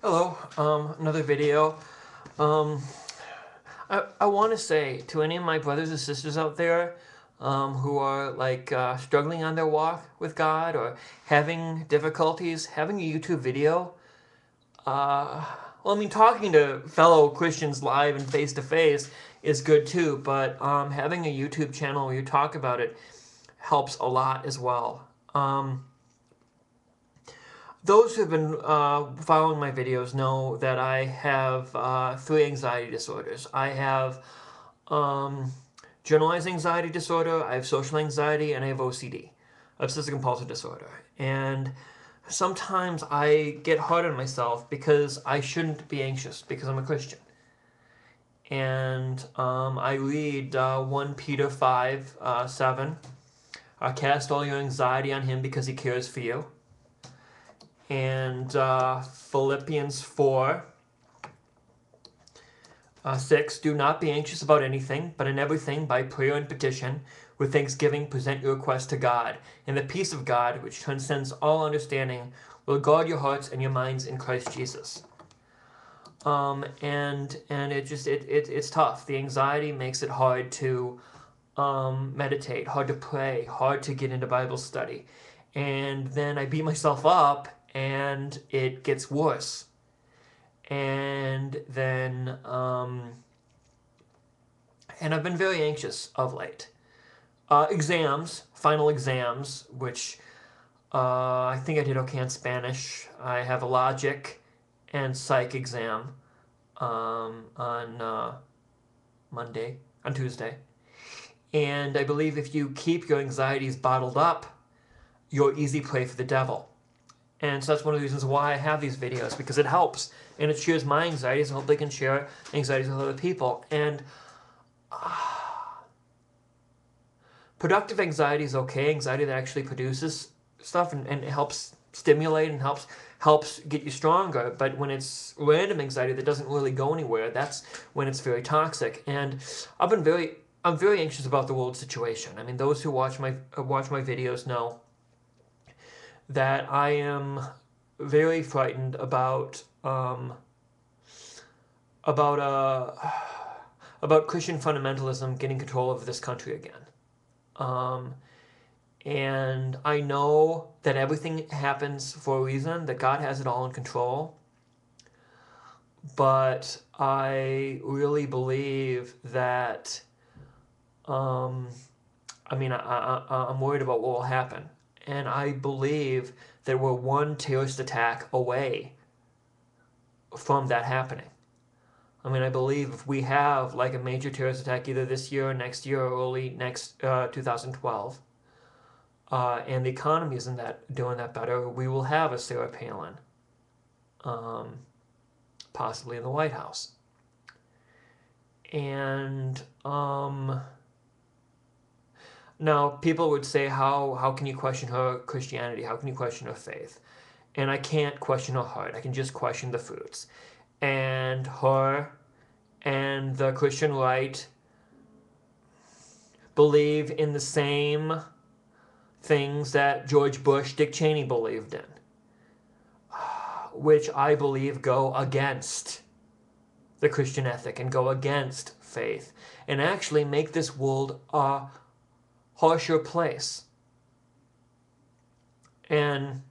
Hello, another video. Um, I want to say to any of my brothers and sisters out there who are like struggling on their walk with God or having difficulties, having a YouTube video. Well, I mean, talking to fellow Christians live and face to face is good too, but having a YouTube channel where you talk about it helps a lot as well. Those who have been following my videos know that I have three anxiety disorders. I have generalized anxiety disorder, I have social anxiety, and I have OCD, obsessive compulsive disorder. And sometimes I get hard on myself because I shouldn't be anxious because I'm a Christian. And I read 1 Peter 5, 7. Cast all your anxiety on him because he cares for you. And Philippians 4, 6, do not be anxious about anything, but in everything, by prayer and petition, with thanksgiving, present your requests to God. And the peace of God, which transcends all understanding, will guard your hearts and your minds in Christ Jesus. And it's tough. The anxiety makes it hard to meditate, hard to pray, hard to get into Bible study. And then I beat myself up, and it gets worse. And then, and I've been very anxious of late. Final exams, which I think I did okay in Spanish. I have a logic and psych exam on Tuesday. And I believe if you keep your anxieties bottled up, you're easy prey for the devil. And so that's one of the reasons why I have these videos, because it helps. And it shares my anxieties, and hopefully can share anxieties with other people. And productive anxiety is okay. Anxiety that actually produces stuff and helps stimulate and helps get you stronger. But when it's random anxiety that doesn't really go anywhere, that's when it's very toxic. And I'm very anxious about the world situation. I mean, those who watch my videos know that I am very frightened about Christian fundamentalism getting control of this country again. And I know that everything happens for a reason, that God has it all in control. But I really believe that, I'm worried about what will happen. And I believe that we're one terrorist attack away from that happening. I mean, I believe if we have like a major terrorist attack either this year or next year or early next 2012, and the economy isn't doing that better, we will have a Sarah Palin, possibly in the White House. And now, people would say, how can you question her Christianity? How can you question her faith? And I can't question her heart. I can just question the fruits. And her and the Christian right believe in the same things that George Bush, Dick Cheney believed in, which I believe go against the Christian ethic and go against faith and actually make this world a harsher place. And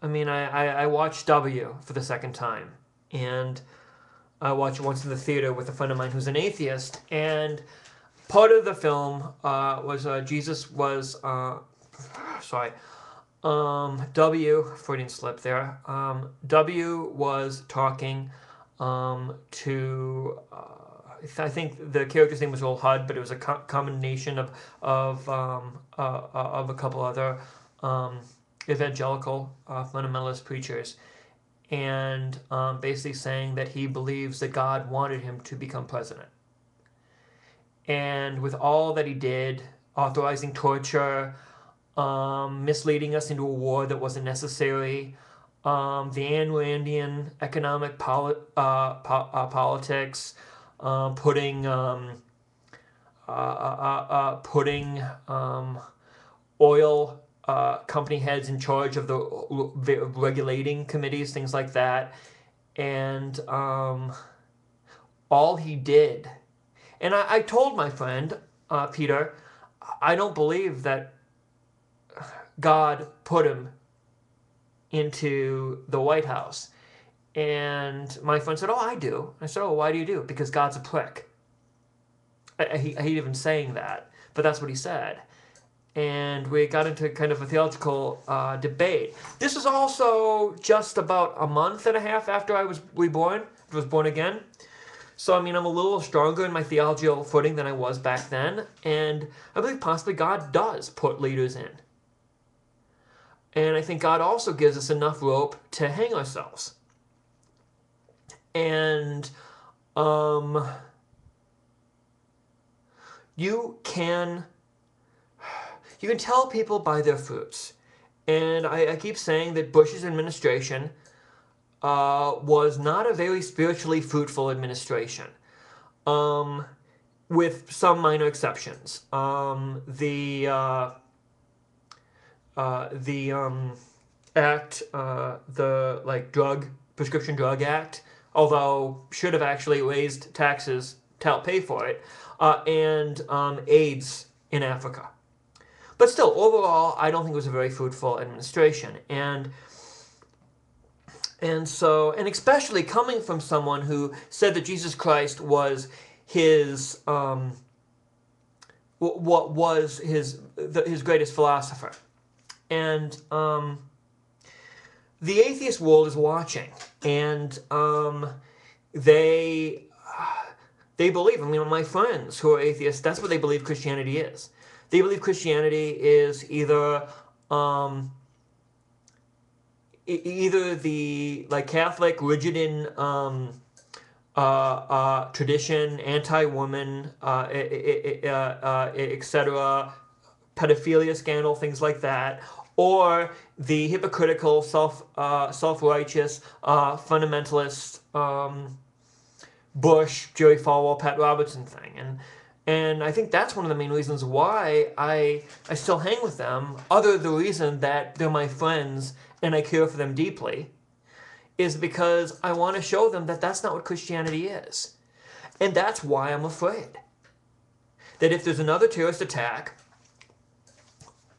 I mean, I watched W for the second time, and I watched it once in the theater with a friend of mine who's an atheist, and part of the film was Jesus was W, Freudian slip there. W was talking to I think the character's name was Old Hud, but it was a combination of a couple other evangelical fundamentalist preachers, and basically saying that he believes that God wanted him to become president. And with all that he did, authorizing torture, misleading us into a war that wasn't necessary, the Ayn Randian economic politics, putting oil company heads in charge of the regulating committees, things like that. And all he did, and I told my friend, Peter, I don't believe that God put him into the White House. And my friend said, oh, I do. I said, oh, why do you do? Because God's a prick. He hate even saying that, but that's what he said. And we got into kind of a theological debate. This is also just about a month and a half after I was reborn, was born again. So, I mean, I'm a little stronger in my theological footing than I was back then. And I believe possibly God does put leaders in. And I think God also gives us enough rope to hang ourselves. And you can tell people by their fruits. And I keep saying that Bush's administration was not a very spiritually fruitful administration, with some minor exceptions. The act, the prescription drug act, although should have actually raised taxes to help pay for it, and AIDS in Africa. But still, overall, I don't think it was a very fruitful administration. And especially coming from someone who said that Jesus Christ was his greatest philosopher. And the atheist world is watching, and they believe. I mean, my friends who are atheists, that's what they believe Christianity is. They believe Christianity is either the Catholic, rigid in tradition, anti-woman, etc., pedophilia scandal, things like that, or the hypocritical, self-righteous, fundamentalist Bush, Jerry Falwell, Pat Robertson thing. And I think that's one of the main reasons why I still hang with them, other than the reason that they're my friends and I care for them deeply, is because I want to show them that that's not what Christianity is. And that's why I'm afraid that if there's another terrorist attack,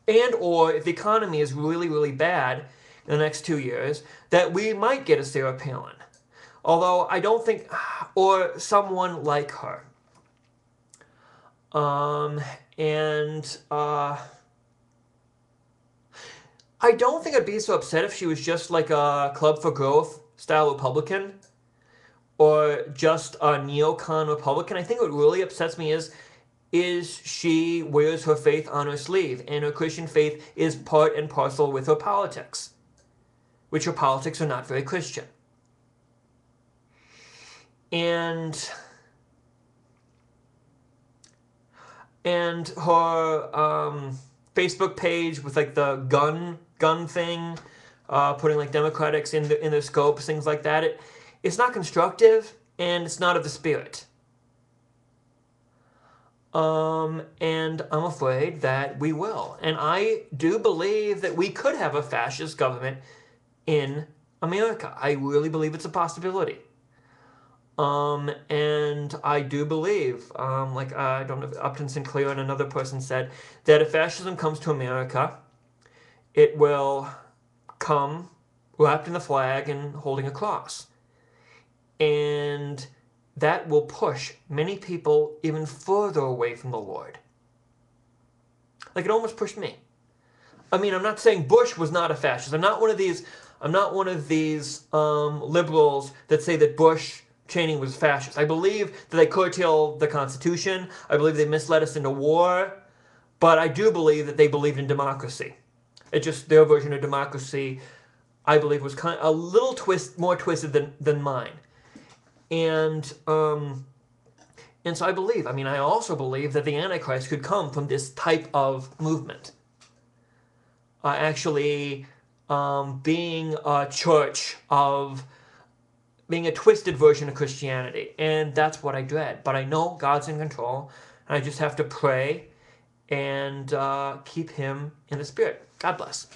and or if the economy is really, really bad in the next 2 years, that we might get a Sarah Palin. Although I don't think, or someone like her. I don't think I'd be so upset if she was just like a Club for Growth style Republican, or just a neocon Republican. I think what really upsets me is she wears her faith on her sleeve, and her Christian faith is part and parcel with her politics, which her politics are not very Christian. And her Facebook page with like the gun thing, putting like Democrats in their scopes, things like that. It's not constructive, and it's not of the spirit. And I'm afraid that we will. And I do believe that we could have a fascist government in America. I really believe it's a possibility. And I do believe, I don't know if Upton Sinclair and another person said, that if fascism comes to America, it will come wrapped in the flag and holding a cross. And that will push many people even further away from the Lord. Like it almost pushed me. I mean, I'm not saying Bush was not a fascist. I'm not one of these liberals that say that Bush Cheney was fascist. I believe that they curtailed the Constitution. I believe they misled us into war. But I do believe that they believed in democracy. It just, their version of democracy, I believe, was kind of a little more twisted than mine. And so I believe, I also believe that the Antichrist could come from this type of movement. Being a church of, being a twisted version of Christianity. And that's what I dread. But I know God's in control, and I just have to pray and keep him in the Spirit. God bless.